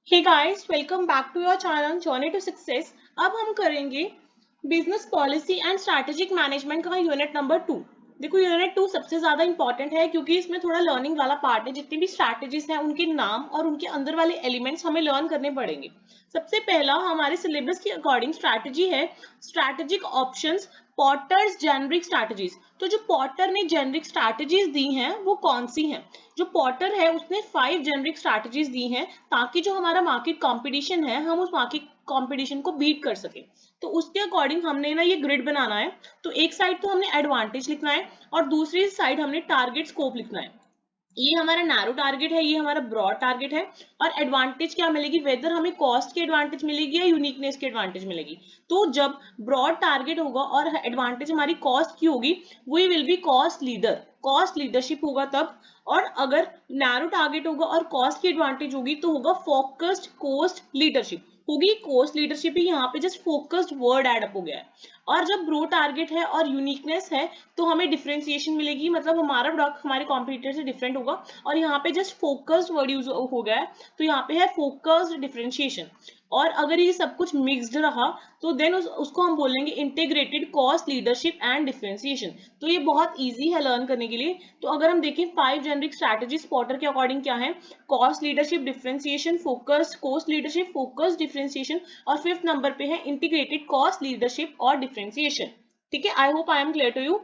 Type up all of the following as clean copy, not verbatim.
Hey guys, welcome back to your channel journey to success. अब हम करेंगे business policy and strategic management का unit number 2। देखो, unit 2 सबसे ज्यादा इंपॉर्टेंट है क्योंकि इसमें थोड़ा लर्निंग वाला पार्ट है। जितनी भी स्ट्रैटेजीज हैं उनके नाम और उनके अंदर वाले एलिमेंट्स हमें लर्न करने पड़ेंगे। सबसे पहला हमारे सिलेबस के अकॉर्डिंग स्ट्रैटेजी है strategic options Porter's generic strategies. तो जो पॉटर ने जेनरिक स्ट्रैटेजीज दी हैं वो कौन सी हैं? जो पॉटर है उसने 5 जेनरिक स्ट्रैटेजीज दी हैं ताकि जो हमारा मार्केट कंपटीशन है हम उस मार्केट कंपटीशन को बीट कर सके। तो उसके अकॉर्डिंग हमने ना ये ग्रिड बनाना है। तो एक साइड तो हमने एडवांटेज लिखना है और दूसरी साइड हमने टारगेट स्कोप लिखना है। ये हमारा नैरो टारगेट है, ये हमारा ब्रॉड टारगेट है। और एडवांटेज क्या मिलेगी, वेदर हमें कॉस्ट की एडवांटेज मिलेगी या यूनिकनेस की एडवांटेज मिलेगी। तो जब ब्रॉड टारगेट होगा और एडवांटेज हमारी कॉस्ट की होगी, we will be cost leader, cost leadership होगा तब। और अगर नैरो टारगेट होगा और कॉस्ट की एडवांटेज होगी तो होगा फोकस्ड कॉस्ट लीडरशिप। होगी कॉस्ट लीडरशिप ही, यहाँ पे just focused word add up हो गया है। और जब ब्रो टारगेट है और यूनिकनेस है तो हमें डिफरेंशिएशन मिलेगी, मतलब हमारा प्रोडक्ट हमारे कॉम्पिटिटर से डिफरेंट होगा। और यहाँ पे जस्ट फोकस्ड वर्ड यूज हो गया है तो यहाँ पे है फोकस्ड डिफरेंशिएशन। और अगर ये सब कुछ मिक्स्ड रहा तो देन उसको हम बोलेंगे integrated cost leadership and differentiation. तो ये बहुत इजी है लर्न करने के लिए। तो अगर हम देखें 5 जेनरिक स्ट्रैटेजी स्पॉटर के अकॉर्डिंग क्या है, cost leadership, differentiation, focused cost leadership, focused differentiation और 5th नंबर पे है इंटीग्रेटेड कॉस्ट लीडरशिप और डिफरेंशिएशन। ठीक है, I hope I am clear to you.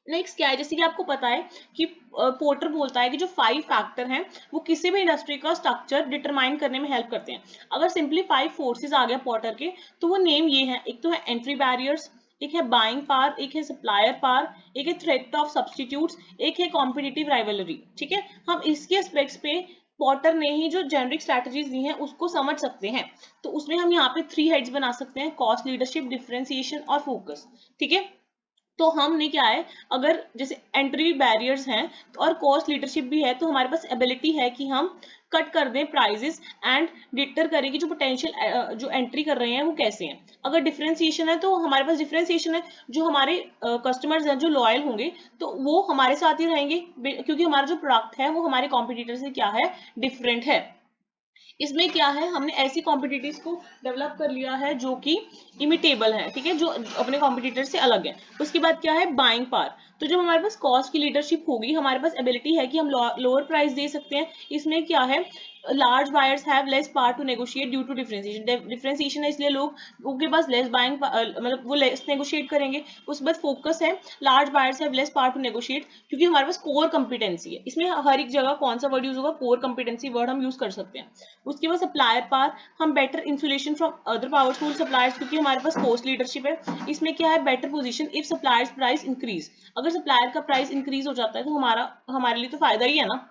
Next क्या है, जैसे कि आपको पता है कि पोर्टर बोलता है कि जो 5 फैक्टर हैं वो किसी भी इंडस्ट्री का स्ट्रक्चर डिटरमाइन करने में हेल्प करते हैं। अगर सिंपली 5 फोर्सेस आ गया पोर्टर के तो वो नेम ये है, एक तो है एंट्री बैरियर्स, एक है बाइंग पावर, एक है सप्लायर पावर, एक है थ्रेट ऑफ सब्सटीट्यूट्स, एक है कॉम्पिटिटिव राइवलरी। ठीक है, हम इसके एस्पेक्ट्स पे पॉटर ने ही जो जेनरिक स्ट्रैटेजीज दी हैं उसको समझ सकते हैं। तो उसमें हम यहाँ पे 3 हेड्स बना सकते हैं, कॉस्ट लीडरशिप, डिफरेंशिएशन और फोकस। ठीक है, तो हमने क्या है, अगर जैसे एंट्री बैरियर्स हैं और कॉस्ट लीडरशिप भी है तो हमारे पास एबिलिटी है कि हम कट कर दें प्राइजेस एंड डिटर करें कि जो पोटेंशियल जो एंट्री कर रहे हैं वो कैसे हैं। अगर डिफरेंशिएशन है तो हमारे पास डिफरेंशिएशन है, जो हमारे कस्टमर्स हैं जो लॉयल होंगे तो वो हमारे साथ ही रहेंगे क्योंकि हमारा जो प्रोडक्ट है वो हमारे कॉम्पिटिटर से क्या है, डिफरेंट है। इसमें क्या है, हमने ऐसी कॉम्पिटिटिव को डेवलप कर लिया है जो कि इमिटेबल है। ठीक है, जो अपने कॉम्पिटिटर से अलग है। उसके बाद क्या है, बाइंग पावर। तो जब हमारे पास कॉस्ट की लीडरशिप होगी हमारे पास एबिलिटी है कि हम लोअर प्राइस दे सकते हैं। इसमें क्या है, large buyers have less power to negotiate due to differentiation. Differentiation है इसलिए लोग उनके पास लेस बाइंग, मतलब वो लेस नेगोशिएट करेंगे। उसके बाद फोकस है, large buyers have less power to negotiate क्योंकि हमारे पास कोर कंपिटेंसी है। इसमें हर एक जगह कौन सा वर्ड यूज होगा, कोर कंपिटेंसी वर्ड हम यूज कर सकते हैं। उसके बाद सप्लायर पावर, हम better insulation from other powerful suppliers क्योंकि हमारे पास कॉस्ट लीडरशिप है। इसमें क्या है, better position if suppliers price increase. अगर सप्लायर का प्राइस इंक्रीज हो जाता है तो हमारे लिए तो फायदा ही है ना।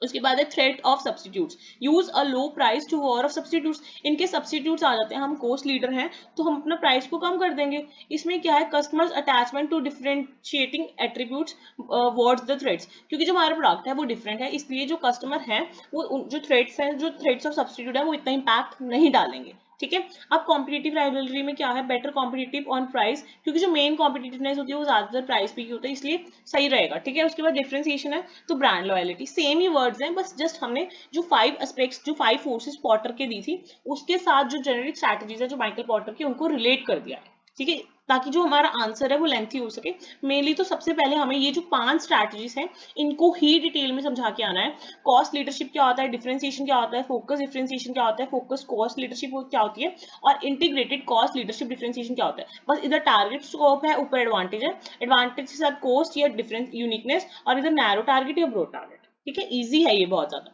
उसके बाद है threat of substitutes, use a low price to ward off substitutes. इनके सब्सटीट्यूट्स आ जाते हैं, हम कोस्ट लीडर हैं तो हम अपना प्राइस को कम कर देंगे। इसमें क्या है, customers attachment to differentiating attributes wards the threats. क्योंकि जो हमारा प्रोडक्ट है वो डिफरेंट है इसलिए जो कस्टमर है वो जो थ्रेड्स हैं, जो थ्रेड्स ऑफ सब्सटीट्यूट है वो इतना इम्पैक्ट नहीं डालेंगे। ठीक है, अब कॉम्पिटिटिव राइवलरी में क्या है, बेटर कॉम्पिटिटिव ऑन प्राइस क्योंकि जो मेन कॉम्पिटिटिवनेस होती है वो ज्यादातर प्राइस पे ही होता है इसलिए सही रहेगा। ठीक है, उसके बाद डिफरेंशिएशन है तो ब्रांड लॉयलिटी। सेम ही वर्ड्स हैं, बस जस्ट हमने जो 5 एस्पेक्ट्स, जो 5 फोर्सेस पॉटर के दी थी उसके साथ जो जेनेरिक स्ट्रैटेजीज है जो माइकल पॉटर की, उनको रिलेट कर दिया है। ठीक है, ताकि जो हमारा आंसर है वो लेंथी हो सके। मेनली तो सबसे पहले हमें ये जो 5 स्ट्रैटेजीज हैं इनको ही डिटेल में समझा के आना है। कॉस्ट लीडरशिप क्या होता है, डिफरेंशिएशन क्या होता है, फोकस डिफरेंशिएशन क्या होता है, फोकस कॉस्ट लीडरशिप क्या होती है और इंटीग्रेटेड कॉस्ट लीडरशिप डिफरेंशिएशन क्या होता है। बस इधर टारगेट स्कोप है, ऊपर एडवांटेज है, एडवांटेज के साथ कॉस्ट या डिफरेंस यूनिकनेस, और इधर नैरो टारगेट या ब्रॉड टारगेट। ठीक है, इजी है ये बहुत ज्यादा।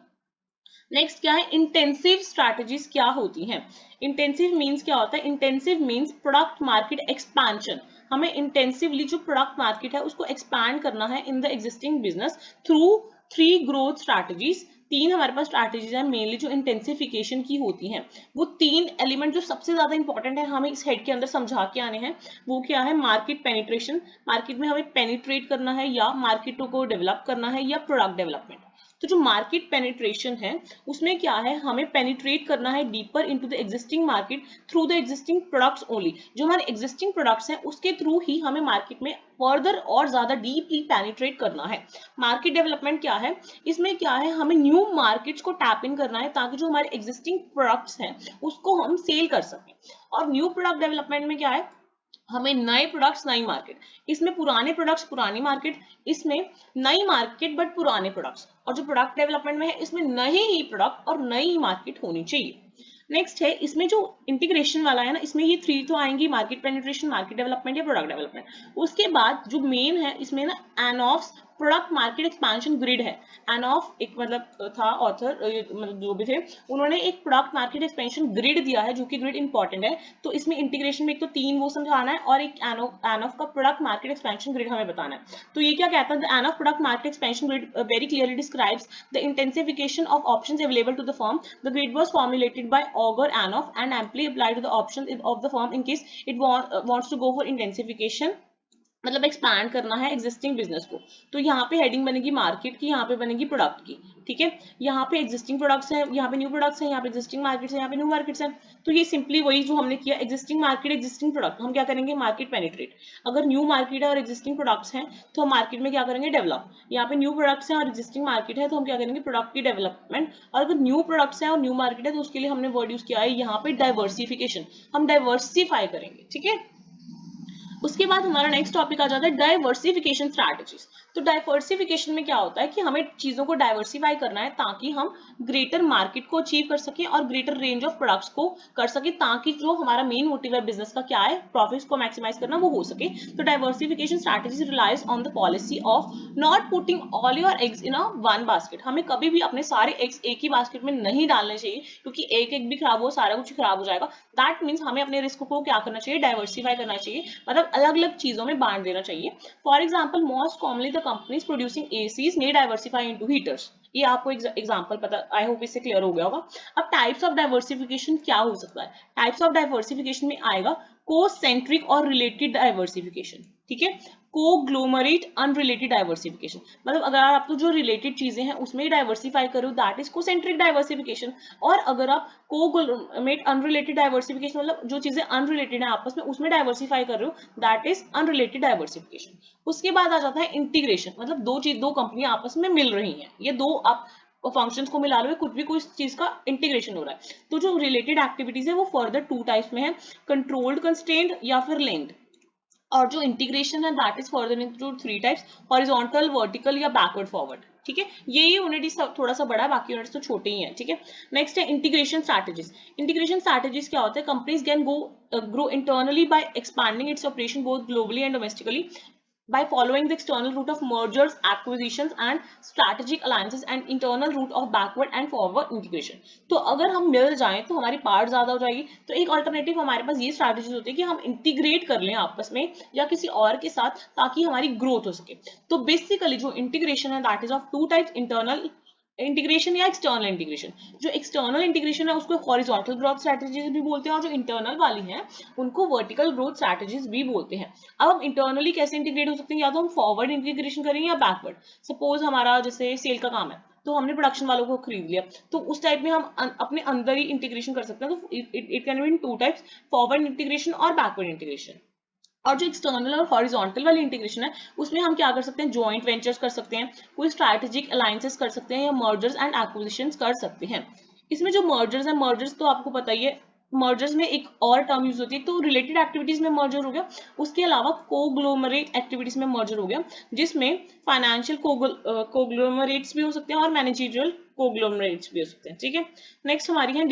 नेक्स्ट क्या है, इंटेंसिव स्ट्रैटेजीज क्या होती हैं। इंटेंसिव मींस क्या होता है, intensive means product market expansion. हमें इंटेंसिवली जो प्रोडक्ट मार्केट है उसको एक्सपैंड करना है in the existing business through 3 growth strategies. 3 हमारे पास स्ट्रैटेजीज है मेनली जो इंटेंसिफिकेशन की होती हैं। वो 3 एलिमेंट जो सबसे ज्यादा इंपॉर्टेंट है हमें इस हेड के अंदर समझा के आने हैं। वो क्या है, मार्केट पेनिट्रेशन, मार्केट में हमें पेनिट्रेट करना है या मार्केटों को डेवलप करना है, या प्रोडक्ट डेवलपमेंट। तो जो मार्केट पेनिट्रेशन है उसमें क्या है, हमें पेनिट्रेट करना है deeper into the existing market through the existing products only. जो हमारे एग्जिस्टिंग प्रोडक्ट्स हैं उसके थ्रू ही हमें मार्केट में फर्दर और ज्यादा डीपली पेनिट्रेट करना है। मार्केट डेवलपमेंट क्या है, इसमें क्या है, हमें न्यू मार्केट्स को टैप इन करना है ताकि जो हमारे एग्जिस्टिंग प्रोडक्ट्स हैं उसको हम सेल कर सकें। और न्यू प्रोडक्ट डेवलपमेंट में क्या है, हमें नए प्रोडक्ट्स नई मार्केट, इसमें पुराने प्रोडक्ट्स पुरानी मार्केट, इसमें नई मार्केट बट पुराने प्रोडक्ट्स, और जो प्रोडक्ट डेवलपमेंट में है इसमें नए ही प्रोडक्ट और नई मार्केट होनी चाहिए। नेक्स्ट है इसमें जो इंटीग्रेशन वाला है ना, इसमें ये 3 तो आएंगी, मार्केट पेनिट्रेशन, मार्केट डेवलपमेंट या प्रोडक्ट डेवलपमेंट। उसके बाद जो मेन है इसमें ना एनऑफ्स प्रोडक्ट मार्केट एक्सपेंशन ग्रिड है। एनऑफ एक मतलब था ऑथर, मतलब जो भी थे, उन्होंने एक प्रोडक्ट मार्केट एक्सपेंशन ग्रिड दिया है जो कि ग्रिड इंपॉर्टेंट है। तो इसमें इंटीग्रेशन में एक तो 3 वो समझाना है और एक एनऑफ का प्रोडक्ट मार्केट एक्सपेंशन ग्रिड हमें बताना है। तो ये क्या कहता है, Ansoff product market expansion grid very clearly describes the intensification of options available to the firm. The grid was formulated by Igor Ansoff and amply applied to the options of the firm in case it wants to go for intensification, मतलब expand करना है existing business को। तो यहाँ पे heading बनेगी market की, यहाँ पे बनेगी प्रोडक्ट की, ठीक है। यहाँ पे एग्जिस्टिंग प्रोडक्ट्स हैं, यहाँ पे न्यू प्रोडक्ट्स हैं, यहाँ पे एग्जिस्टिंग मार्केट्स हैं, यहाँ पे न्यू मार्केट्स हैं। तो ये सिंपली वही जो हमने किया, एग्जिस्टिंग मार्केट एग्जिस्टिंग प्रोडक्ट, हम क्या करेंगे मार्केट पेनिट्रेट। अगर न्यू मार्केट है और एग्जिस्टिंग प्रोडक्ट्स हैं तो हम मार्केट में क्या करेंगे डेवलप। यहाँ पे न्यू प्रोडक्ट्स हैं और एग्जिस्टिंग मार्केट है तो हम क्या करेंगे प्रोडक्ट की डेवलपमेंट। और अगर न्यू प्रोडक्ट्स हैं और न्यू मार्केट है तो उसके लिए हमने वर्ड यूज किया है यहाँ पे डाइवर्सिफिकेशन, हम डाइवर्सिफाई करेंगे, ठीक है। उसके बाद हमारा नेक्स्ट टॉपिक आ जाता है डाइवर्सिफिकेशन स्ट्रैटेजीज। तो डाइवर्सिफिकेशन में क्या होता है कि हमें चीजों को डाइवर्सिफाई करना है ताकि हम ग्रेटर मार्केट को अचीव कर सकें और ग्रेटर रेंज ऑफ प्रोडक्ट्स को कर सके, ताकि जो हमारा मेन मोटिव है बिजनेस का क्या है, प्रॉफिट्स को मैक्सिमाइज करना, वो हो सके। तो diversification strategies relies on the policy of not putting all your eggs in a one basket. हमें कभी भी अपने सारे एग्स एक ही बास्केट में नहीं डालने चाहिए, क्योंकि एक एग भी खराब हो सारा कुछ खराब हो जाएगा। दैट मीन्स हमें अपने रिस्क को क्या करना चाहिए, डाइवर्सिफाई करना चाहिए, मतलब अलग अलग चीजों में बांट देना चाहिए। For example most commonly the companies producing ACs may diversify into heaters. ये आपको एग्जांपल पता, आई होप इससे क्लियर हो गया होगा। अब टाइप्स ऑफ डाइवर्सिफिकेशन क्या हो सकता है, टाइप्स ऑफ डाइवर्सिफिकेशन में आएगा को-सेंट्रिक और रिलेटेड डाइवर्सिफिकेशन, ठीक है। कोग्लोमरेट अनरिलेटेड डाइवर्सिफिकेशन, मतलब अगर आप तो जो रिलेटेड चीजें हैं उसमें ही डाइवर्सिफाई करो, दैट इज को-सेंट्रिक डाइवर्सिफिकेशन। और अगर आप कोग्लोमरेट अनरिलेटेड डाइवर्सिफिकेशन, मतलब जो चीजें अनरिलेटेड है आपस में उसमें डाइवर्सिफाई कर रहे हो, दैट इज अनरिलेटेड डाइवर्सिफिकेशन। उसके बाद आ जाता है इंटीग्रेशन, मतलब दो कंपनियां आपस में मिल रही हैं, ये दो आप फंक्शंस को मिला लो, कुछ भी कोई चीज का इंटीग्रेशन हो रहा है। तो जो रिलेटेड एक्टिविटीज है वो फर्दर 2 टाइप्स में है, कंट्रोल्ड कंस्ट्रेंट या फिर लिंक्ड। और जो इंटीग्रेशन है that is further into 3 types, horizontal, vertical या बैकवर्ड फॉरवर्ड, ठीक है। ये यूनिट थोड़ा सा बड़ा है, बाकी यूनिट्स तो छोटे ही हैं, ठीक है। नेक्स्ट है इंटीग्रेशन स्ट्रैटेजीज। इंटीग्रेशन स्ट्रैटेजीज क्या होता है, companies can grow internally by expanding its operation both globally and domestically by following the external route of mergers, acquisitions and strategic alliances and internal route of backward and forward integration। तो अगर हम मिल जाएं तो हमारी part ज्यादा हो जाएगी। तो एक अल्टरनेटिव हमारे पास ये स्ट्रैटेजीज होती है कि हम इंटीग्रेट कर लें आपस में या किसी और के साथ, ताकि हमारी ग्रोथ हो सके। तो बेसिकली जो इंटीग्रेशन है that is of 2 types, internal integration या एक्सटर्नल इंटीग्रेशन। जो एक्सटर्नल इंटीग्रेशन है उसको हॉरिजॉन्टल ग्रोथ स्ट्रैटेजीज भी बोलते हैं, और जो इंटरनल वाली हैं उनको वर्टिकल ग्रोथ स्ट्रैटेजीज भी बोलते हैं। अब हम इंटरनली कैसे इंटीग्रेट हो सकते हैं, या तो हम फॉरवर्ड इंटीग्रेशन करेंगे या बैकवर्ड। सपोज हमारा जैसे सेल का काम है तो हमने प्रोडक्शन वालों को खरीद लिया, तो उस टाइप में हम अपने अंदर ही इंटीग्रेशन कर सकते हैं। तो it can be in 2 types, forward integration और बैकवर्ड इंटीग्रेशन। और जो एक्सटर्नल और हॉरिजॉन्टल वाली इंटीग्रेशन है उसमें हम क्या कर सकते हैं, जॉइंट वेंचर्स कर सकते हैं, कोई स्ट्रैटेजिक अलायंसेस कर सकते हैं, या मर्जर्स एंड एक्विजिशंस कर सकते हैं। इसमें जो मर्जर्स है, मर्जर्स तो आपको पता ही है, मर्जर्स में एक और टर्म यूज होती है, तो रिलेटेड एक्टिविटीज में मर्जर हो गया, उसके अलावा कोग्लोमरेट एक्टिविटीज में मर्जर हो गया, जिसमें फाइनेंशियल कोग्लोमरेट्स भी हो सकते हैं और मैनेजरियल कोग्लोमरेट्स भी हो सकते हैं, ठीक है। नेक्स्ट हमारी है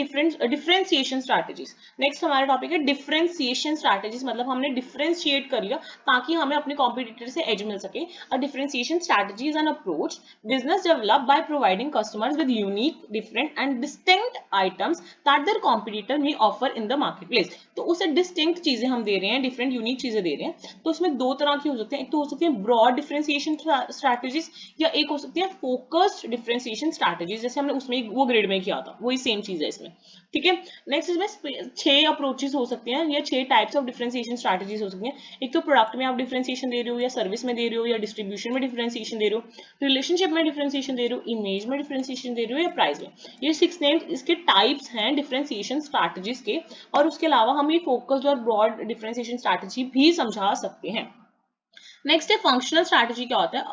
डिफरेंशिएशन स्ट्रैटेजीज। नेक्स्ट हमारा टॉपिक है डिफरेंशिएशन स्ट्रैटेजीज, मतलब हमने डिफरेंशिएट कर लिया ताकि हमें अपने कॉम्पिटिटर से एज मिल सके। A differentiation strategy is an approach business develop by providing customers with unique, different and distinct items that their competitor may offer in the market place. तो उसे डिस्टिंक्ट चीजें हम दे रहे हैं, डिफरेंट यूनिक चीजें दे रहे हैं। तो उसमें 2 तरह की हो सकते हैं, एक तो हो सकती है ब्रॉड डिफरेंशिएशन स्ट्रैटेजीज, या एक हो सकती है फोकस्ड डिफरेंशिएशन स्ट्रैटेजी। स्ट्रैटेजीज, जैसे हमने उसमें वो ग्रेड में किया था वही सेम चीज है इसमें, ठीक है। नेक्स्ट इसमें 6 अप्रोचेस हो सकते हैं या 6 टाइप्स ऑफ डिफरेंशिएशन स्ट्रैटेजीज हो सकती हैं। एक तो प्रोडक्ट में आप डिफरेंशिएशन दे रहे हो, या सर्विस में दे रहे हो, या डिस्ट्रीब्यूशन में डिफरेंशिएशन दे रहे हो, रिलेशनशिप में डिफरेंशिएशन दे रहे हो, इमेज में डिफरेंशिएशन दे रहे हो, या प्राइस में। ये 6 नेम्स इसके टाइप्स हैं डिफरेंशिएशन स्ट्रैटेजीज के। और उसके अलावा हम ये फोकस्ड और ब्रॉड डिफरेंशिएशन स्ट्रैटेजी भी समझा सकते हैं। नेक्स्ट है फंक्शनल स्ट्रैटेजी। क्या होता है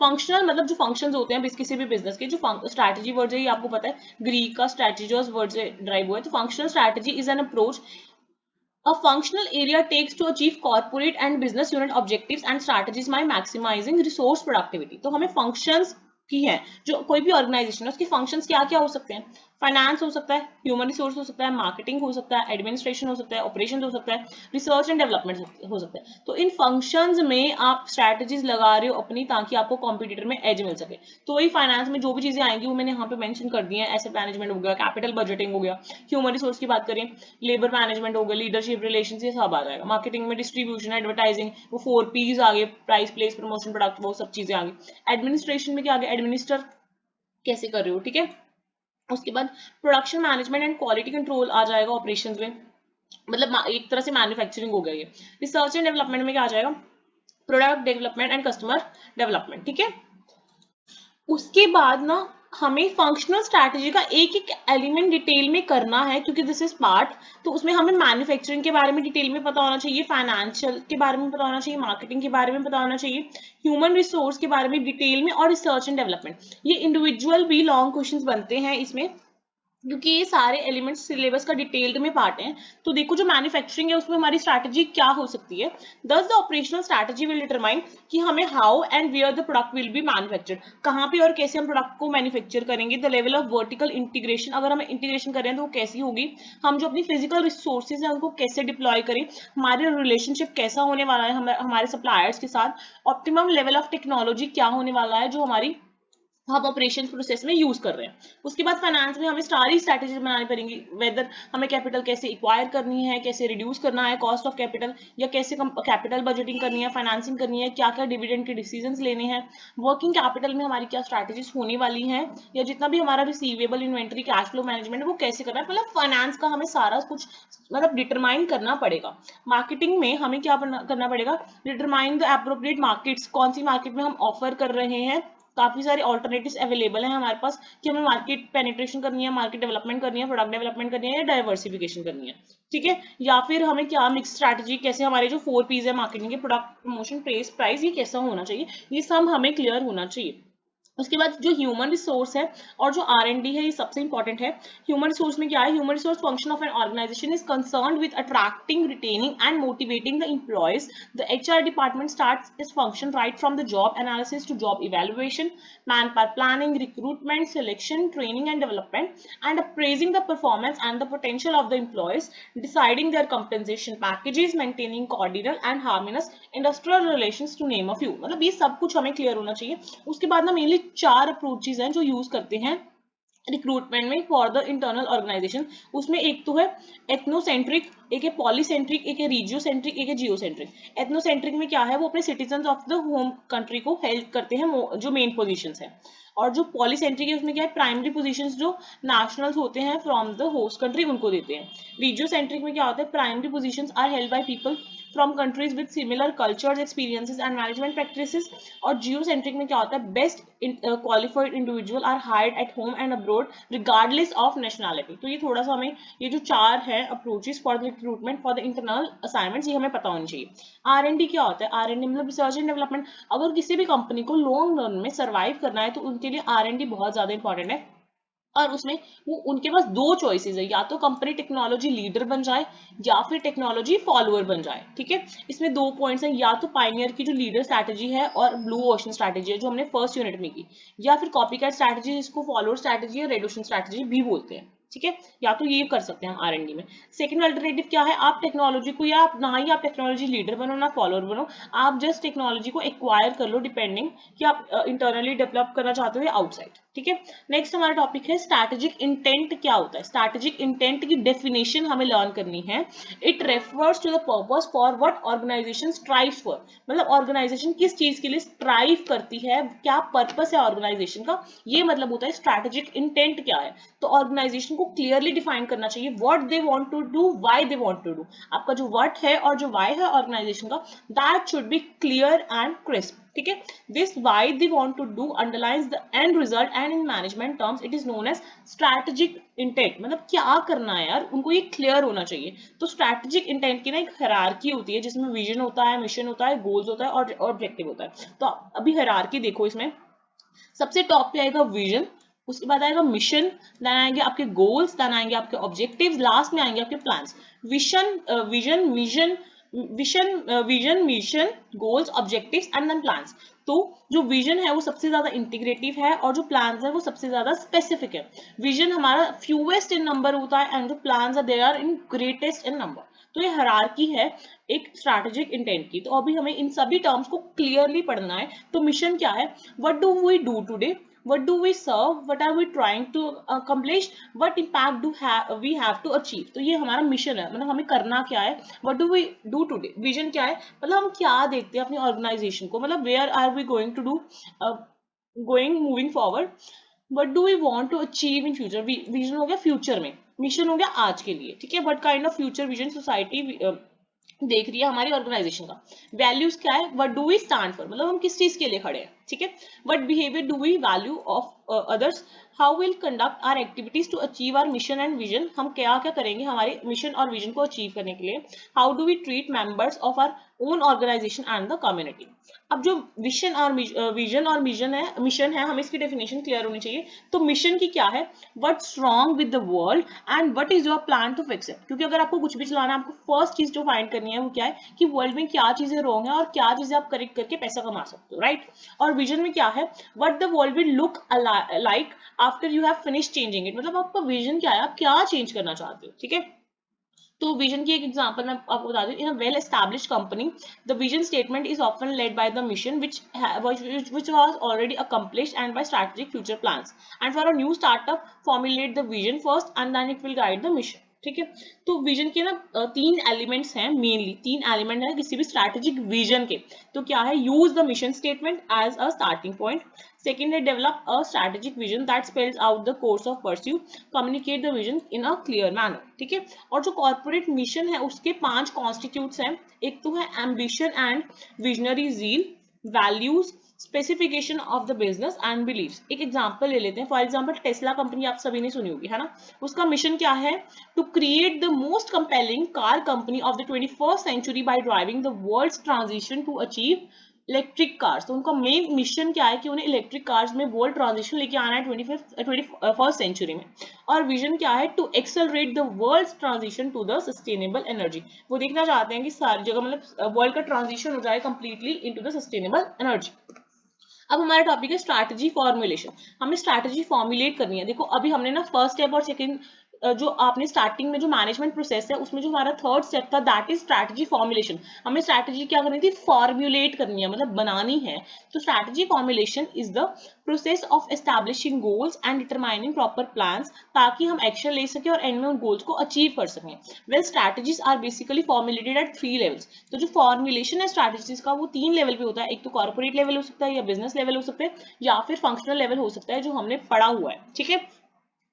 फंक्शनल? मतलब जो फंक्शंस होते हैं किसी भी बिजनेस के, जो स्ट्रैटेजी वर्ड है ये आपको पता है ग्रीक का स्ट्रैटेजियोस वर्ड से ड्राइव हुआ है। तो functional strategy is an approach a functional area takes to achieve corporate and business unit objectives and strategies by maximizing resource productivity। तो हमें functions की है, जो कोई भी ऑर्गेनाइजेशन है उसके फंक्शंस क्या क्या हो सकते हैं। फाइनेंस हो सकता है, ह्यूमन रिसोर्स हो सकता है, मार्केटिंग हो सकता है, एडमिनिस्ट्रेशन हो सकता है, ऑपरेशन हो सकता है, रिसर्च एंड डेवलपमेंट हो सकता है। तो इन फंक्शंस में आप स्ट्रैटेजीज लगा रहे हो अपनी, ताकि आपको कॉम्पिटिटर में एज मिल सके। तो वही फाइनेंस में जो भी चीजें आएंगी वो मैंने यहाँ पे मेंशन कर दी है। एसेट मैनेजमेंट हो गया, कैपिटल बजटिंग हो गया, ह्यूमन रिसोर्स की बात करें लेबर मैनेजमेंट हो गया, लीडरशिप रिलेशंस, ये सब आ जाएगा। मार्केटिंग में डिस्ट्रीब्यूशन, एडवर्टाइजिंग, वो 4 P's आ गए, प्राइस, प्लेस, प्रमोशन, प्रोडक्ट, वो सब चीजें आ गई। एडमिनिस्ट्रेशन में क्या आ गया, एडमिनिस्टर कैसे कर रहे हो, ठीक है। उसके बाद production management and quality control आ जाएगा ऑपरेशंस में, मतलब एक तरह से मैन्युफैक्चरिंग हो गया ये। रिसर्च एंड डेवलपमेंट में क्या आ जाएगा, product development and customer development, ठीक है। उसके बाद ना हमें फंक्शनल स्ट्रैटेजी का एक एक एलिमेंट डिटेल में करना है, क्योंकि दिस इज पार्ट। तो उसमें हमें मैन्युफैक्चरिंग के बारे में डिटेल में पता होना चाहिए, फाइनेंशियल के बारे में पता होना चाहिए, मार्केटिंग के बारे में पता होना चाहिए, ह्यूमन रिसोर्स के बारे में डिटेल में, और रिसर्च एंड डेवलपमेंट। ये इंडिविजुअल भी लॉन्ग क्वेश्चंस बनते हैं इसमें, क्योंकि ये सारे एलिमेंट्स सिलेबस का डिटेल्ड में पार्ट है। तो देखो जो मैन्युफैक्चरिंग है उसमें हमारी स्ट्रैटेजी क्या हो सकती है। Thus the operational strategy will determine कि हमें how and where the product will be manufactured, कहाँ पे और कैसे हम प्रोडक्ट को मैन्युफैक्चर करेंगे। The level of vertical integration, अगर हम इंटीग्रेशन करें तो वो कैसी होगी, हम जो अपनी फिजिकल रिसोर्सेज है उनको कैसे डिप्लॉय करें, हमारे रिलेशनशिप कैसा होने वाला है हमारे सप्लायर्स के साथ, ऑप्टिमम लेवल ऑफ टेक्नोलॉजी क्या होने वाला है जो हमारी हम ऑपरेशन प्रोसेस में यूज कर रहे हैं। उसके बाद फाइनेंस में हमें सारी स्ट्रैटेजी बनानी पड़ेंगी, वेदर हमें कैपिटल कैसे एक्वायर करनी है, कैसे रिड्यूस करना है कॉस्ट ऑफ कैपिटल, या कैसे कैपिटल बजटिंग करनी है, फाइनेंसिंग करनी है, क्या क्या डिविडेंड के डिसीजंस लेने हैं, वर्किंग कैपिटल में हमारी क्या स्ट्रैटेजीज होने वाली हैं, या जितना भी हमारा receivable, inventory, cash flow management वो कैसे करना है। मतलब फाइनेंस का हमें सारा कुछ मतलब डिटरमाइन करना पड़ेगा। मार्केटिंग में हमें क्या करना पड़ेगा, डिटरमाइन द एप्रोप्रिएट मार्केट्स, कौन सी मार्केट में हम ऑफर कर रहे हैं। काफी सारे ऑल्टरनेटिव्स अवेलेबल हैं हमारे पास कि हमें मार्केट पेनिट्रेशन करनी है, मार्केट डेवलपमेंट करनी है, प्रोडक्ट डेवलपमेंट करनी है, या डाइवर्सिफिकेशन करनी है, ठीक है। या फिर हमें क्या मिक्स स्ट्रैटेजी, कैसे हमारे जो 4 P's है मार्केटिंग के, प्रोडक्ट, प्रमोशन, प्लेस, प्राइस, ये कैसा होना चाहिए, ये सब हमें क्लियर होना चाहिए। उसके बाद जो ह्यूमन रिसोर्स है और जो R&D है ये सबसे इंपॉर्टेंट है। ह्यूमन रिसोर्स में क्या है, human resource function of an organisation is concerned with attracting, retaining and motivating the employees. The HR department starts its function right from the job analysis to job evaluation, man power planning, recruitment, selection, training and development, and appraising the performance and the potential of the employees, deciding their compensation packages, maintaining cordial and harmonious industrial relations, to name a few। मतलब ये सब कुछ हमें clear होना चाहिए। उसके बाद ना मेनली 4 अप्रोचेज हैं जो यूज करते हैं रिक्रूटमेंट में फॉर द इंटरनल ऑर्गेनाइजेशन। उसमें एक तो है एथनोसेंट्रिक, एक है पॉलीसेंट्रिक, एक है रीजियोसेंट्रिक, एक है जियोसेंट्रिक। एथनोसेंट्रिक में क्या है, वो अपने citizen of the home country को हेल्प करते हैं, जो मेन पोजीशंस है। और जो पॉलीसेंट्रिक है उसमें क्या है, प्राइमरी पोजीशंस जो नेशनल्स होते हैं फ्रॉम द होस्ट कंट्री उनको देते हैं। रीजियोसेंट्रिक में क्या होता है, primary positions are held by people from countries with similar cultures, experiences and management practices। और geocentric में क्या होता है, best qualified individual are hired at home and abroad regardless of nationality। तो ये थोड़ा सा हमें ये जो 4 है approaches for the recruitment for the internal assignments, ये हमें पता होनी चाहिए। R&D क्या होता है, R&D मतलब रिसर्च एंड डेवलपमेंट। अगर किसी भी कंपनी को लॉन्ग रन में सर्वाइव करना है तो उनके लिए R&D बहुत ज्यादा इंपॉर्टेंट है। और उसमें वो उनके पास 2 चॉइसेस है, या तो कंपनी टेक्नोलॉजी लीडर बन जाए या फिर टेक्नोलॉजी फॉलोअर बन जाए, ठीक है। इसमें 2 पॉइंट्स हैं, या तो पायनियर की जो लीडर स्ट्रैटेजी है और ब्लू ओशन स्ट्रैटेजी है जो हमने फर्स्ट यूनिट में की, या फिर कॉपीकैट स्ट्रैटेजी जिसको फॉलोअर स्ट्रैटेजी या रेड ओशन स्ट्रैटेजी भी बोलते हैं, ठीक है। या तो ये कर सकते हैं हम R&D में। सेकंड अल्टरनेटिव क्या है, आप टेक्नोलॉजी को, या आप ना ही आप टेक्नोलॉजी लीडर बनो ना फॉलोअर बनो, आप जस्ट टेक्नोलॉजी को एक्वायर कर लो, डिपेंडिंग कि आप इंटरनली डेवलप करना चाहते हो या आउटसाइड। ठीक है। नेक्स्ट हमारा टॉपिक है स्ट्रैटेजिक इंटेंट क्या होता है। स्ट्रैटेजिक इंटेंट की डेफिनेशन हमें लर्न करनी है। It refers to the purpose for what organisation strives for, मतलब ऑर्गेनाइजेशन किस चीज के लिए स्ट्राइव करती है, क्या पर्पस है ऑर्गेनाइजेशन का, ये मतलब होता है स्ट्रैटेजिक इंटेंट क्या है। तो ऑर्गेनाइजेशन को क्लियरली डिफाइन करना चाहिए what they want to do, why they want to do. आपका जो व्हाट है और जो व्हाई है ऑर्गेनाइजेशन का, that should be clear and crisp. ठीक है। This why they want to do underlines the end result and in management terms it is known as strategic intent। मतलब क्या करना है यार, उनको ये क्लियर होना चाहिए। तो स्ट्रैटेजिक इंटेंट की ना एक हायरार्की होती है जिसमें विजन होता है, मिशन होता है, गोल्स होता है और ऑब्जेक्टिव होता है। तो अभी हायरार्की देखो, इसमें सबसे टॉप पे आएगा विजन, उसके बाद आएगा मिशन, देन आएंगे आपके गोल्स, देन आएंगे आपके ऑब्जेक्टिव्स, लास्ट में आएंगे आपके plans. Vision vision mission vision mission goals objectives and then plans. तो जो विजन है वो सबसे ज्यादा इंटीग्रेटिव है और जो प्लान्स है वो सबसे ज्यादा स्पेसिफिक है। विजन हमारा फ्यूएस्ट इन नंबर होता है एंड जो plans are they are in greatest in number. तो ये हायरार्की है एक स्ट्रैटेजिक इंटेंट की। तो अभी हमें इन सभी टर्म्स को क्लियरली पढ़ना है। तो मिशन क्या है, what do we do today, what do we serve, what are we trying to accomplish, what impact we have to achieve। तो ये हमारा मिशन है, मतलब हमें करना क्या है। what do we do today, vision क्या है, मतलब हम क्या देखते हैं अपनी ऑर्गेनाइजेशन को, मतलब where are we going to do going moving forward, what do we want to achieve in future। Vision हो गया फ्यूचर में, मिशन हो गया आज के लिए। ठीक है। what kind of future vision society देख रही है हमारी ऑर्गेनाइजेशन का। वैल्यूज क्या है, what do we stand for, मतलब हम किस चीज के लिए खड़े हैं। ठीक है। What behaviour do we value of others, how will conduct our activities to achieve our mission and vision, हम क्या क्या करेंगे हमारे मिशन और विजन को अचीव करने के लिए। How do we treat members of our own organisation and the community. अब जो विजन और मिशन है हमें इसकी डेफिनेशन क्लियर होनी चाहिए। तो मिशन की क्या है, what's wrong with the world and what is your plan to fix it. क्योंकि अगर आपको कुछ भी चलाना है, आपको फर्स्ट चीज जो फाइंड करनी है वो क्या है कि वर्ल्ड में क्या चीजें रॉन्ग है और क्या चीजें आप करेक्ट करके पैसा कमा सकते हो, राइट। और विजन में क्या है, what the world will look like after you have finish changing it, मतलब आपका विजन क्या है, आप क्या चेंज करना चाहते हो। ठीक है। तो विजन की एक एग्जांपल मैं आपको बता दूं। In a well established company the vision statement is often led by the mission which was already accomplished and by strategic future plans, and for a new startup formulate the vision first and then it will guide the mission। ठीक है। तो vision के ना तीन elements हैं, mainly तीन element है किसी भी स्ट्रैटेजिक विजन के। तो क्या है, use the mission statement as a starting point. Second है develop a strategic vision that spells out the course of pursue, communicate the vision in a clear manner. ठीक है। और जो कॉर्पोरेट मिशन है उसके 5 कॉन्स्टिट्यूट्स हैं। एक तो है ambition and visionary zeal, values, specification of the business and believes. एक एग्जांपल ले लेते हैं। फॉर एग्जांपल टेस्ला कंपनी आप सभी ने सुनी होगी, है ना। उसका मिशन क्या है, to create the most compelling car company of the 21st century by driving the world's transition to achieve electric cars. तो उनका मेन मिशन क्या है कि उन्हें इलेक्ट्रिक कार्स में वर्ल्ड ट्रांजिशन लेके आना है 21st सेंचुरी में। और विजन क्या है, to accelerate the world's transition to the sustainable energy. वो देखना चाहते हैं कि सारी जगह मतलब वर्ल्ड का ट्रांजिशन हो जाए completely into the sustainable energy. अब हमारा टॉपिक है स्ट्रैटेजी फॉर्मुलेशन। हमें स्ट्रैटेजी फॉर्मुलेट करनी है। देखो अभी हमने ना फर्स्ट स्टेप और सेकंड जो आपने स्टार्टिंग में जो मैनेजमेंट प्रोसेस है उसमें जो हमारा थर्ड स्टेप था दैट इज स्ट्रैटेजी फॉर्मुलेशन। हमें स्ट्रैटेजी क्या करनी थी, फॉर्मुलेट करनी है, मतलब बनानी है। तो strategy formulation is the process of establishing goals and determining proper plans, ताकि हम एक्शन ले सके और एंड में उन गोल्स को अचीव कर सकें। Well strategies are basically formulated at 3 levels. तो जो फॉर्मुलेशन है स्ट्रैटेजीज का वो 3 लेवल पे होता है। एक तो कॉर्पोरेट लेवल हो सकता है या बिजनेस लेवल हो सकता है या फिर फंक्शनल लेवल हो सकता है जो हमने पढ़ा हुआ है। ठीक है।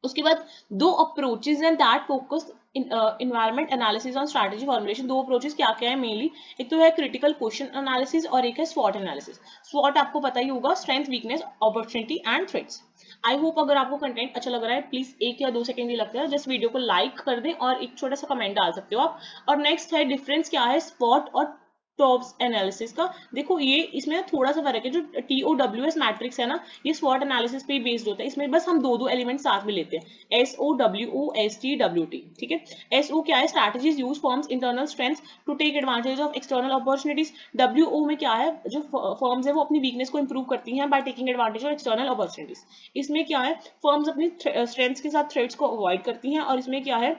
उसके बाद 2 approaches and that focus environment analysis on strategy formulation. 2 approaches क्या क्या है मेनली, एक तो है क्रिटिकल क्वेश्चन एनालिसिस और एक है स्वॉट एनालिसिस। स्वॉट आपको पता ही होगा, strength, weakness, opportunity and threats. I hope अगर आपको कंटेंट अच्छा लग रहा है प्लीज 1 या 2 सेकंड ही लगता है, जस्ट वीडियो को लाइक कर दें और एक छोटा सा कमेंट डाल सकते हो आप। और नेक्स्ट है डिफरेंस क्या है स्वॉट और टॉप्स एनालिसिस का। देखो ये इसमें थोड़ा सा फर्क है। जो TOWS मैट्रिक्स है ना, ये स्वॉट एनालिसिस पे बेस्ड होता है। इसमें बस हम दो एलिमेंट साथ में लेते हैं, SOWO STWT। ठीक है। SO क्या है, strategies use firm's internal strength to take advantage of external opportunities. WO में क्या है, जो फर्म्स है वो अपनी वीकनेस को इंप्रूव करती हैं by taking advantage of external opportunities. इसमें क्या है, फर्म्स अपनी स्ट्रेंथ्स के साथ थ्रेट्स को अवॉइड करती हैं। और इसमें क्या है,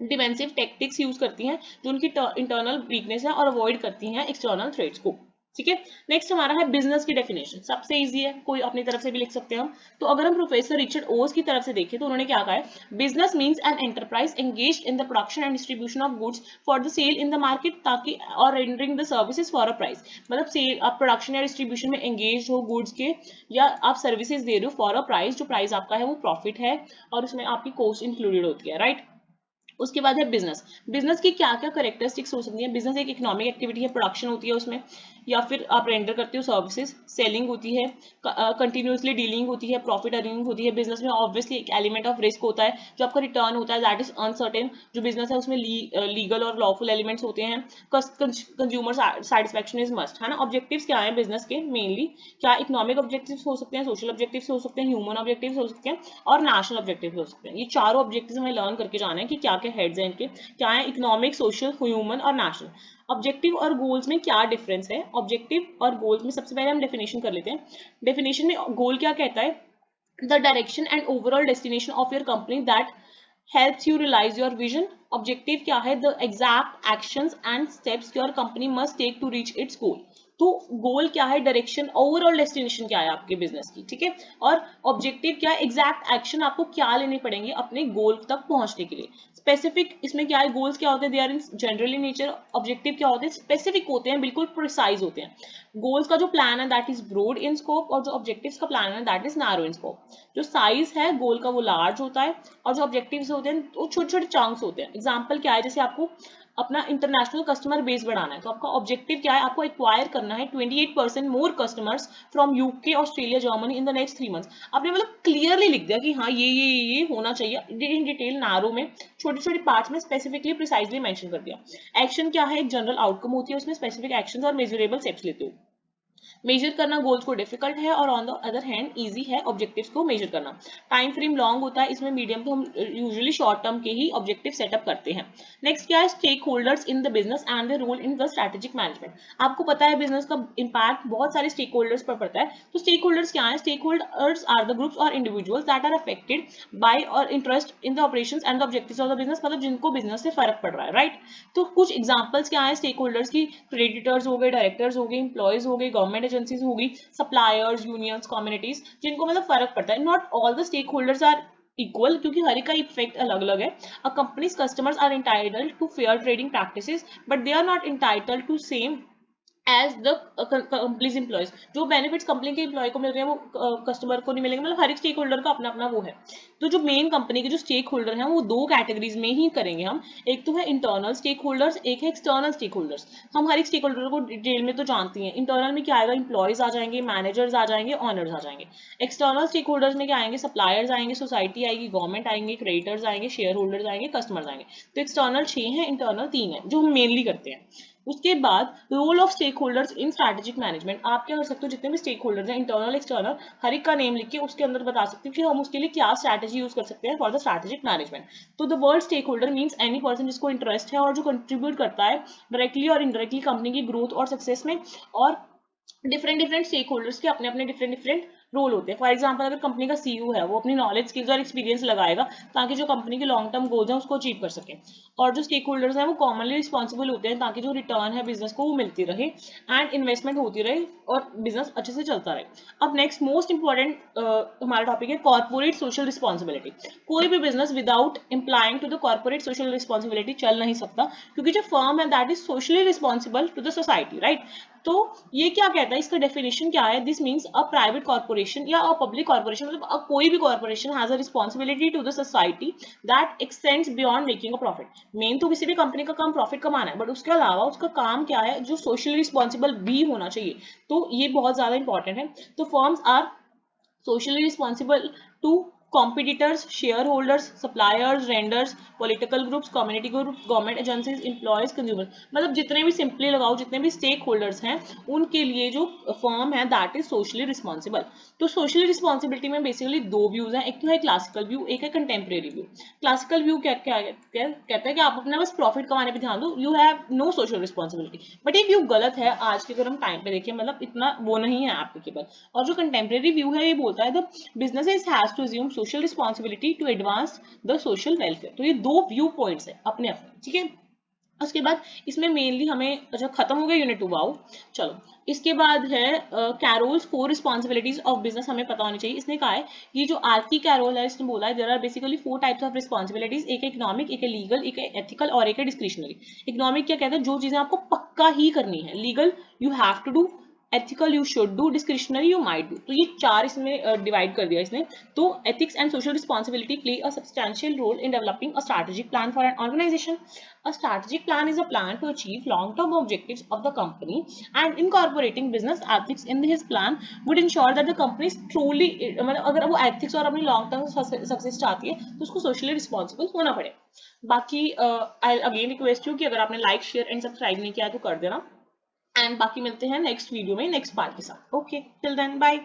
डिफेंसिव टेक्टिक्स यूज करती हैं जो उनकी इंटरनल वीकनेस है और अवॉइड करती हैं एक्सटर्नल थ्रेट्स को। ठीक है। नेक्स्ट हमारा है बिजनेस की डेफिनेशन, सबसे इजी है, कोई अपनी तरफ से भी लिख सकते हैं हम। तो अगर हम प्रोफेसर रिचर्ड ओज की तरफ से देखें तो उन्होंने क्या कहा है, business means an enterprise engaged in the production and distribution of goods for the sale in the market, ताकि और rendering the services for a price, मतलब सेल आप प्रोडक्शन या डिस्ट्रीब्यूशन में एंगेज हो गुड्स के, या आप सर्विसेज दे रहे हो फॉर अ प्राइस, जो प्राइस आपका है वो प्रॉफिट है और उसमें आपकी कॉस्ट इंक्लूडेड होती है, राइट। उसके बाद है बिजनेस। बिजनेस की क्या क्या करेक्टरिस्टिक्स हो सकती हैं। बिजनेस एक इकोनॉमिक एक्टिविटी है, प्रोडक्शन होती है उसमें, या फिर आप रेंडर करते हो सर्विसेज, सेलिंग होती है, कंटिन्यूसली डीलिंग होती है, प्रॉफिट अर्निंग होती है। बिजनेस में ऑब्वियसली एक एलिमेंट ऑफ रिस्क होता है, जो आपका रिटर्न होता है दैट इज अनसर्टेन। जो बिजनेस है उसमें लीगल और लॉफुल एलिमेंट्स होते हैं। कंज्यूमर सेटिस्फैक्शन इज मस्ट, है ना। ऑब्जेक्टिव्स क्या है बिजनेस के मेनली, क्या इकोनॉमिक ऑब्जेक्टिव्स हो सकते हैं, सोशल ऑब्जेक्टिव्स हो सकते हैं, ह्यूमन ऑब्जेक्टिव्स हो सकते हैं और नेशनल ऑब्जेक्टिव्स हो सकते हैं। ये चारों ऑब्जेक्टिव्स हमें लर्न करके जाना है कि क्या क्या हेड्स हैं इनके, क्या है इकोनॉमिक, सोशल, ह्यूमन और नेशनल। ऑब्जेक्टिव और गोल्स में क्या डिफरेंस है। ऑब्जेक्टिव और गोल्स में सबसे पहले हम डेफिनेशन कर लेते हैं। डेफिनेशन में गोल क्या कहता है, the direction and overall destination of your company that helps you realize your vision. Objective क्या है, the exact actions and steps your company must take to reach its goal. तो गोल क्या है, डायरेक्शन, ओवरऑल डेस्टिनेशन क्या है आपके business की, ठीक है। और ऑब्जेक्टिव क्या है, एग्जैक्ट एक्शन आपको क्या लेने पड़ेंगे अपने गोल तक पहुंचने के लिए। स्पेसिफिक इसमें क्या है, गोल्स क्या होते हैं, they are in general in nature. Objective क्या होते हैं, स्पेसिफिक होते हैं, बिल्कुल प्रिसाइज होते हैं। गोल्स का जो प्लान है that is broad in scope, और जो ऑब्जेक्टिव्स का प्लान है that is narrow in scope. जो साइज है गोल का वो लार्ज होता है, और जो ऑब्जेक्टिव्स होते हैं वो छोटे छोटे चंक्स होते हैं। एग्जांपल क्या है, जैसे आपको अपना इंटरनेशनल कस्टमर बेस बढ़ाना है, तो आपका ऑब्जेक्टिव क्या है, आपको एक्वायर करना है 28% more customers from UK, Australia, Germany in the next 3 months. आपने मतलब क्लियरली लिख दिया कि हाँ ये होना चाहिए, इन डिटेल नारो में छोटे छोटे पार्ट्स में स्पेसिफिकली प्रिसाइजली मेंशन कर दिया। एक्शन क्या है, एक जनरल आउटकम होती है, उसमें स्पेसिफिक एक्शंस और मेजरेबल स्टेप्स लेते हो। मेजर करना गोल्स को डिफिकल्ट है, और on the other hand easy है ऑब्जेक्टिव्स को मेजर करना। टाइम फ्रेम लॉन्ग होता है, इसमें मीडियम तो हम यूजुअली शॉर्ट टर्म के ही ऑब्जेक्टिव सेटअप करते हैं। नेक्स्ट क्या है, stakeholders in the business and the role in the strategic management. आपको पता है बिजनेस का इंपैक्ट बहुत सारे स्टेक होल्डर्स पर पड़ता है। तो स्टेक होल्डर्स क्या है, stakeholders are the groups और individuals that are affected by और interest in the operations and the objectives of the business, मतलब जिनको बिजनेस से फर्क पड़ रहा है, राइट। तो कुछ एग्जांपल्स क्या है स्टेक होल्डर्स की, क्रेडिटर्स हो गए, डायरेक्टर्स हो गए, इंप्लॉयज हो गए, गवर्नमेंट एजेंसीज होगी, सप्लायर्स, यूनियंस, कम्युनिटीज, जिनको मतलब फर्क पड़ता है। Not all the stakeholders are equal, क्योंकि हर एक का इफेक्ट अलग अलग है। A company's customers are entitled to fair trading practices, but they are not entitled to same as the company's employees. जो बेनिफिट्स कंपनी के एम्प्लॉय को मिल रहे हैं वो कस्टमर को नहीं मिलेंगे, मतलब हर एक स्टेक होल्डर का अपना अपना वो है। तो जो मेन कंपनी के जो स्टेक होल्डर हैं वो दो कैटेगरीज में ही करेंगे हम। एक तो है इंटरनल स्टेक होल्डर्स, एक है एक्सटर्नल स्टेक होल्डर्स। हम हर एक स्टेक होल्डर को डिटेल में तो जानती हैं। इंटरनल में क्या आएगा, इंप्लॉयज आ जाएंगे, मैनेजर्स आ जाएंगे, ऑनर्स आ जाएंगे। एक्सटर्नल स्टेक होल्डर्स में क्या आएंगे, सप्लायर्स आएंगे, सोसाइटी आएगी, गवर्नमेंट आएंगे, क्रेडिटर्स आएंगे, शेयर होल्डर्स आएंगे, कस्टमर्स आएंगे। तो एक्सटर्नल 6 है, इंटरनल 3 है, जो हम मेनली करते हैं। उसके बाद role of stakeholders in strategic management. आप क्या कर सकते हो, जितने भी स्टेक होल्डर्स हैं इंटरनल एक्सटर्नल, हर एक का नेम लिख के उसके अंदर बता सकते हो कि हम उसके लिए क्या स्ट्रैटेजी यूज कर सकते हैं फॉर द स्ट्रैटेजिक मैनेजमेंट। तो the word stakeholder means any person जिसको इंटरेस्ट है और जो कंट्रीब्यूट करता है डायरेक्टली और इनडायरेक्टली कंपनी की ग्रोथ और सक्सेस में। और डिफरेंट डिफरेंट स्टेक होल्डर्स के अपने अपने डिफरेंट डिफरेंट रोल होते हैं। फॉर एग्जाम्पल अगर कंपनी का सीईओ है, वो अपनी नॉलेज, स्किल्स और एक्सपीरियंस लगाएगा ताकि जो कंपनी के लॉन्ग टर्म गोल्स हैं उसको अचीव कर सके। और जो स्टेक होल्डर्स हैं वो कॉमनली रिस्पॉन्सिबल होते हैं ताकि जो रिटर्न है बिजनेस को वो मिलती रहे एंड इन्वेस्टमेंट होती रहे और बिजनेस अच्छे से चलता रहे। अब नेक्स्ट मोस्ट इंपॉर्टेंट हमारा टॉपिक है कॉर्पोरेट सोशल रिस्पॉन्सिबिलिटी। कोई भी business without implying to the corporate social responsibility चल नहीं सकता, क्योंकि जो फर्म है that is socially responsible to the society, right. तो ये क्या कहता है, इसका डेफिनेशन क्या है, this means a private corporation या अ पब्लिक कॉर्पोरेशन, मतलब कोई भी corporation has a responsibility to the society that extends beyond making a profit. Main तो किसी भी कंपनी का काम प्रॉफिट कमाना है, बट उसके अलावा उसका काम क्या है, जो सोशली रिस्पॉन्सिबल भी होना चाहिए। तो ये बहुत ज्यादा इंपॉर्टेंट है। तो firms are socially responsible to competitors, shareholders, suppliers, vendors, political groups, community groups, government agencies, employees, consumers। मतलब जितने भी सिंपली लगाओ, जितने भी स्टेक होल्डर्स हैं उनके लिए जो फर्म है दैट इज सोशली रिस्पॉन्सिबल। तो सोशली रिस्पॉन्सिबिलिटी में बेसिकली दो व्यूज हैं, एक तो है क्लासिकल व्यू, एक है कंटेम्प्रेरी व्यू। क्लासिकल व्यू क्या क्या कहता है कि आप अपना बस प्रॉफिट कमाने पे ध्यान दो, you have no social responsibility. But ये व्यू गलत है आज के अगर हम टाइम पे देखें, मतलब इतना वो नहीं है एप्लीकेबल। और जो कंटेम्प्रेरी व्यू है ये बोलता है the businesses has to assume social responsibility to advance the social welfare। तो ये दो व्यू पॉइंट्स है अपने अपने, ठीक है। उसके बाद इसमें मेनली हमें, अच्छा खत्म हो गया यूनिट 2, वाओ। चलो इसके बाद है कैरोल्स 4 रिस्पॉन्सिबिलिटीज ऑफ बिजनेस, हमें पता होनी चाहिए। इसने कहा है ये जो आज की कैरोल है, इसने बोला है there are basically 4 types of responsibilities, एक इकोनॉमिक, एक लीगल, एक एथिकल और एक डिस्क्रिशनरी। इकोनॉमिक क्या कहते हैं, जो चीजें आपको पक्का ही करनी है। Legal you have to do, ethical you should do, discretionary you might do. तो ये 4 इसमें डिवाइड कर दिया इसने। तो ethics and social responsibility play a substantial role in developing a strategic plan for an organisation. A strategic plan is a plan to achieve long-term objectives of the company, and incorporating business ethics in his plan would ensure that the company is truly, मतलब अगर वो ethics और अपनी long term success चाहती है तो उसको socially responsible होना पड़ेगा। बाकी I again request you कि अगर आपने like, share and subscribe नहीं किया तो कर देना, एंड बाकी मिलते हैं नेक्स्ट वीडियो में नेक्स्ट पार्ट के साथ। Okay, till then bye.